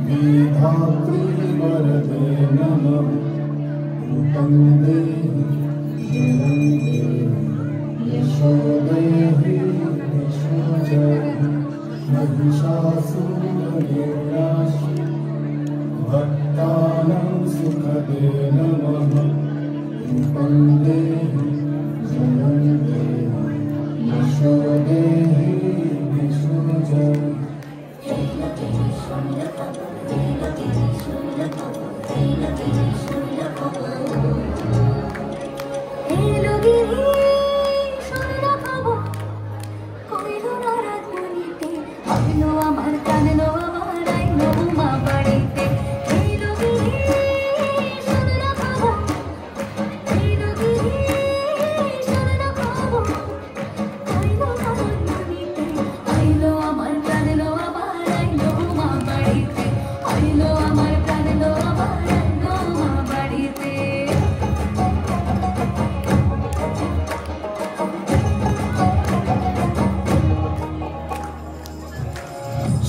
विधात्री वरदे नमः रूपं देहि जलं देहि यशो देहि यशो जहि महिषासुरनिर्नाशि भक्तानां सुखदे नमः रूपं देहि जलं देहि यशो देहि यशो जहि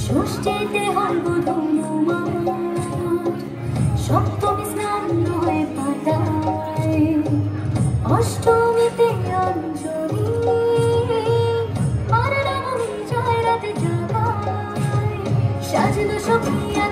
ষষ্ঠীতে হইব ধুমা সপ্তমী স্নান হয় পাতায় অষ্টমীতে অঞ্জলি আর নবমী জয় রাতে জাগায় সাজলো সখিয়া